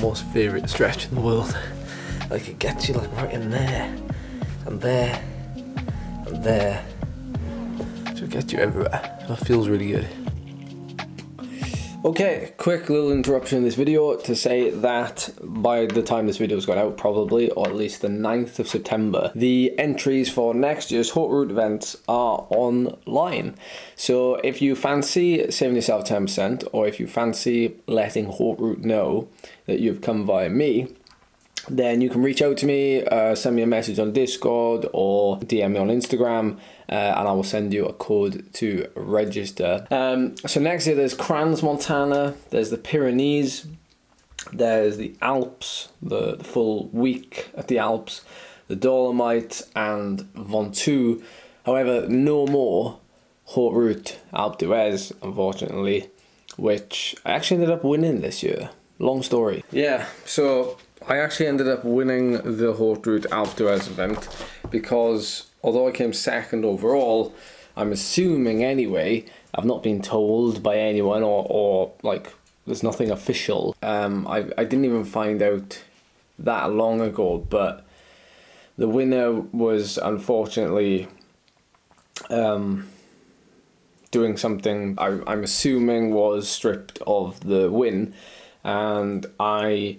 most favourite stretch in the world. Like, it gets you like right in there, and there, and there. So it gets you everywhere. That feels really good. Okay, quick little interruption in this video to say that by the time this video has gone out, probably, or at least the 9th of September, the entries for next year's Haute Route events are online. So if you fancy saving yourself 10%, or if you fancy letting Haute Route know that you've come via me, then you can reach out to me, send me a message on Discord or DM me on Instagram, and I will send you a code to register. So next year there's Crans, Montana, there's the Pyrenees, there's the Alps, the full week at the Alps, the Dolomites and Ventoux. However, no more Haute Route Alpe d'Huez, unfortunately, which I actually ended up winning this year. Long story. Yeah, so I actually ended up winning the Haute Route Alpe d'Huez event because although I came second overall, I'm assuming anyway, I've not been told by anyone or like there's nothing official. I didn't even find out that long ago, but the winner was unfortunately doing something I'm assuming was stripped of the win, and I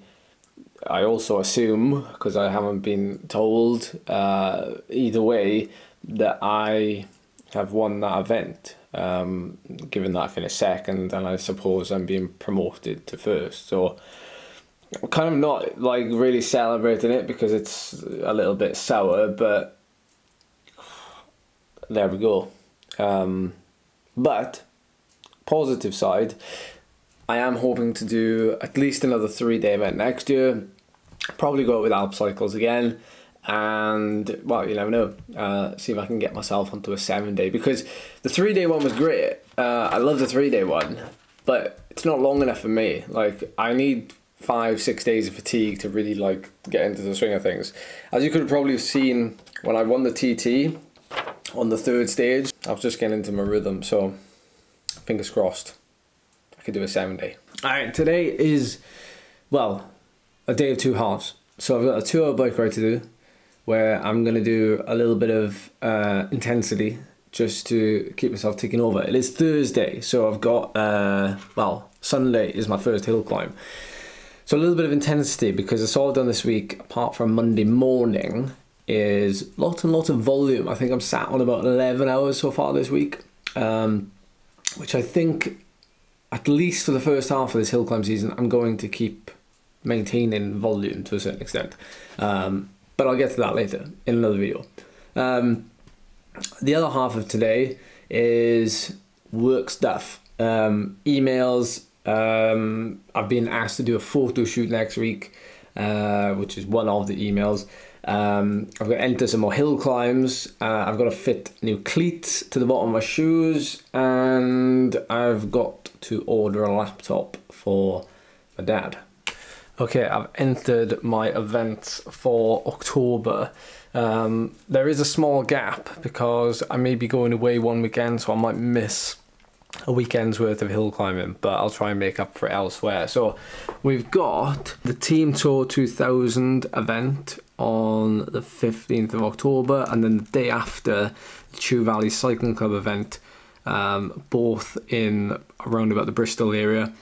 also assume, because I haven't been told either way, that I have won that event, given that I finished second, and I suppose I'm being promoted to first. So I'm kind of not like really celebrating it because it's a little bit sour, but there we go. But positive side, I am hoping to do at least another 3-day event next year. Probably go out with Alp Cycles again, and well, you never know, see if I can get myself onto a 7-day, because the 3-day one was great. I love the 3-day one, but it's not long enough for me. Like, I need 5-6 days of fatigue to really like get into the swing of things. As you could have probably seen when I won the TT on the 3rd stage, I was just getting into my rhythm, so fingers crossed I could do a 7-day. Alright, today is, well, a day of 2 halves. So I've got a 2-hour bike ride to do, where I'm going to do a little bit of intensity just to keep myself ticking over. It is Thursday, so I've got, well, Sunday is my first hill climb. So a little bit of intensity, because it's all done this week, apart from Monday morning, is lots and lots of volume. I think I'm sat on about 11 hours so far this week, which I think, at least for the first half of this hill climb season, I'm going to keep maintaining volume to a certain extent, but I'll get to that later in another video. The other half of today is work stuff, emails. I've been asked to do a photo shoot next week, which is one of the emails. I've got to enter some more hill climbs. I've got to fit new cleats to the bottom of my shoes, and I've got to order a laptop for my dad. Okay, I've entered my events for October. There is a small gap because I may be going away one weekend, so I might miss a weekend's worth of hill climbing, but I'll try and make up for it elsewhere. So we've got the Team Tour 2000 event on the 15th of October, and then the day after, the Chew Valley Cycling Club event, both in around about the Bristol area.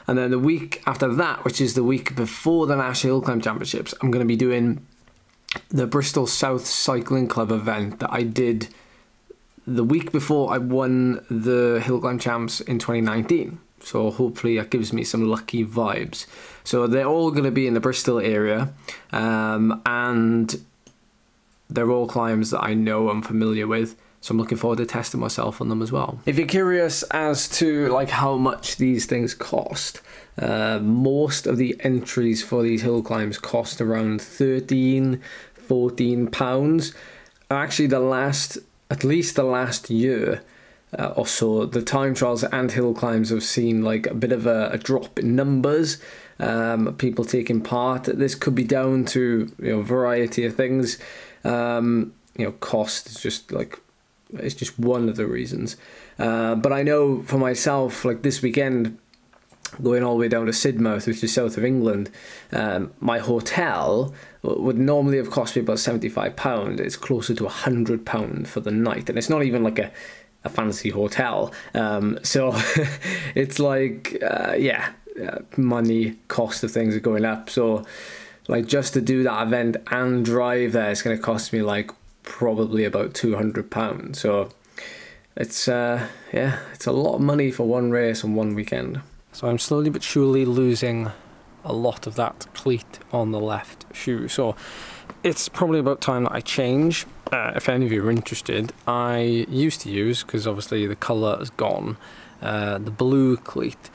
And then the week after that, which is the week before the National Hill Climb Championships, I'm going to be doing the Bristol South Cycling Club event that I did the week before I won the Hill Climb Champs in 2019. So hopefully that gives me some lucky vibes. So they're all going to be in the Bristol area, and they're all climbs that I know I'm familiar with. So I'm looking forward to testing myself on them as well. If you're curious as to like how much these things cost, most of the entries for these hill climbs cost around £13–14. Actually, at least the last year or so, the time trials and hill climbs have seen like a bit of a drop in numbers. People taking part. This could be down to, you know, a variety of things. You know, cost is just like, it's just one of the reasons. But I know for myself, like this weekend, going all the way down to Sidmouth, which is south of England. My hotel would normally have cost me about £75. It's closer to £100 for the night, and it's not even like a fancy hotel. So it's like, money, cost of things are going up. So like just to do that event and drive there, it's going to cost me like probably about £200. So it's it's a lot of money for one race and one weekend. So I'm slowly but surely losing a lot of that cleat on the left shoe. So it's probably about time that I change. If any of you are interested, I used to use, because obviously the colour is gone, the blue cleat,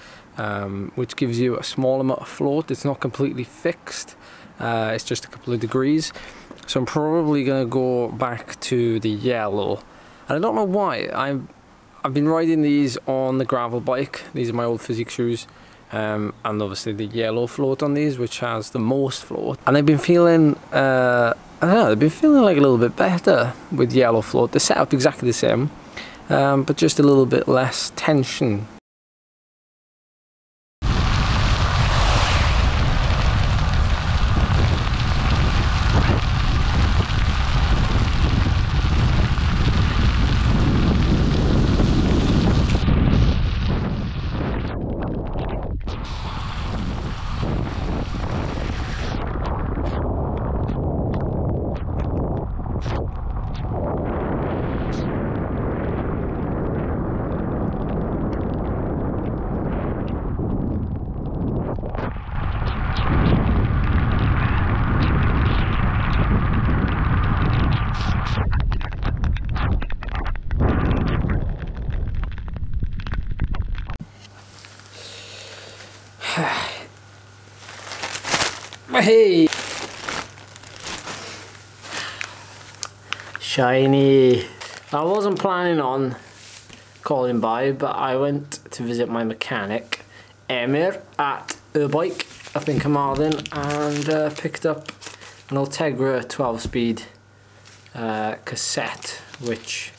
which gives you a small amount of float. It's not completely fixed, it's just a couple of degrees. So I'm probably going to go back to the yellow. And I don't know why. I've been riding these on the gravel bike. These are my old physique shoes. And obviously the yellow float on these, which has the most float. And I've been feeling, I don't know, they've been feeling like a little bit better with yellow float. They're set up exactly the same, but just a little bit less tension. Hey! Shiny! I wasn't planning on calling by, but I went to visit my mechanic, Emir, at Beic up in Carmarthen, and picked up an Ultegra 12-speed cassette, which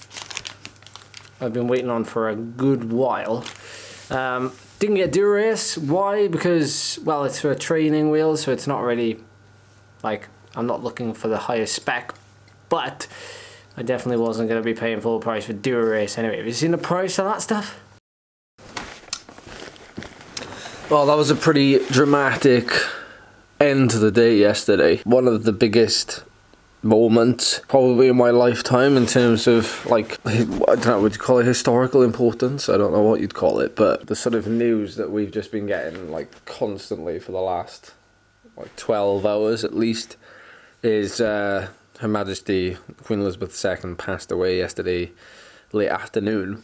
I've been waiting on for a good while. Didn't get Dura-Race. Why? Because, well, it's for a training wheel, so it's not really, like, I'm not looking for the highest spec, but I definitely wasn't going to be paying full price for Dura-Race anyway. Have you seen the price of that stuff? Well, that was a pretty dramatic end to the day yesterday. One of the biggest moments probably in my lifetime in terms of, like, I don't know, would you call it historical importance? I don't know what you'd call it, but the sort of news that we've just been getting like constantly for the last like 12 hours at least is Her Majesty Queen Elizabeth II passed away yesterday late afternoon.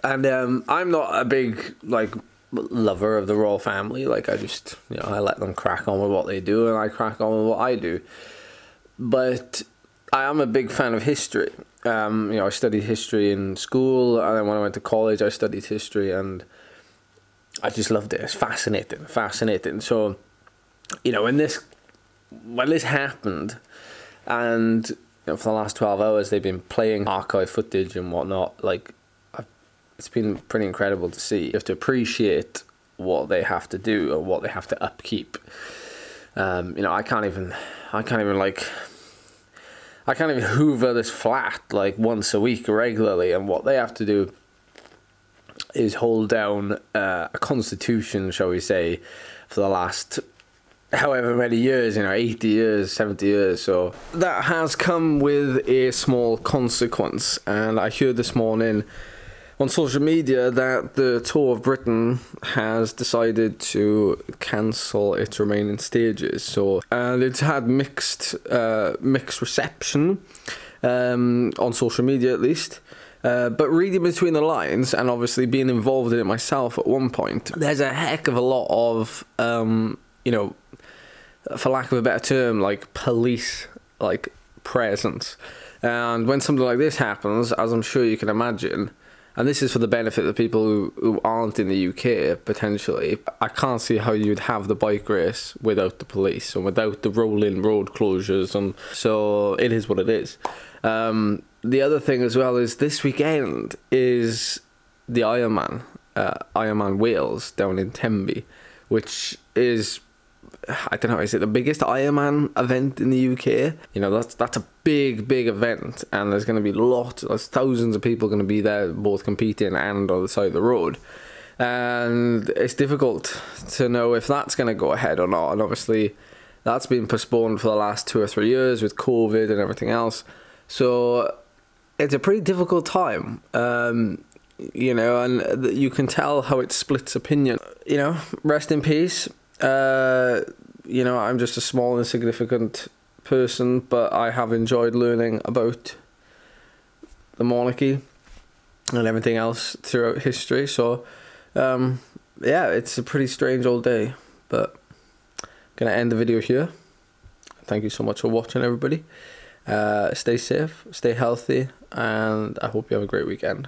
And I'm not a big like lover of the royal family. Like, I just, you know, I let them crack on with what they do and I crack on with what I do. But I am a big fan of history. You know, I studied history in school, and then when I went to college I studied history, and I just loved it. It's fascinating. So, you know, when this happened, and you know, for the last 12 hours they've been playing archive footage and whatnot, like, it's been pretty incredible to see. You have to appreciate what they have to do or what they have to upkeep. You know, I can't even hoover this flat like once a week regularly, and what they have to do is hold down a constitution, shall we say, for the last however many years, you know, 80 years, 70 years. So that has come with a small consequence, and I heard this morning on social media that the Tour of Britain has decided to cancel its remaining stages. So, and it's had mixed reception on social media, at least. But reading between the lines, and obviously being involved in it myself at one point, there's a heck of a lot of, you know, for lack of a better term, like police, like, presence. And when something like this happens, as I'm sure you can imagine, and this is for the benefit of the people who aren't in the UK, potentially, I can't see how you'd have the bike race without the police and without the rolling road closures. And so it is what it is. The other thing as well is this weekend is the Ironman. Ironman Wales down in Tenby, which is, I don't know, is it the biggest Ironman event in the UK? You know, that's a big event, and there's going to be there's thousands of people going to be there, both competing and on the side of the road. And it's difficult to know if that's going to go ahead or not. And obviously, that's been postponed for the last 2 or 3 years with COVID and everything else. So it's a pretty difficult time. You know, and you can tell how it splits opinion. You know, rest in peace. You know, I'm just a small insignificant person, but I have enjoyed learning about the monarchy and everything else throughout history. So yeah, it's a pretty strange old day, but I'm gonna end the video here. Thank you so much for watching, everybody. Stay safe, stay healthy, and I hope you have a great weekend.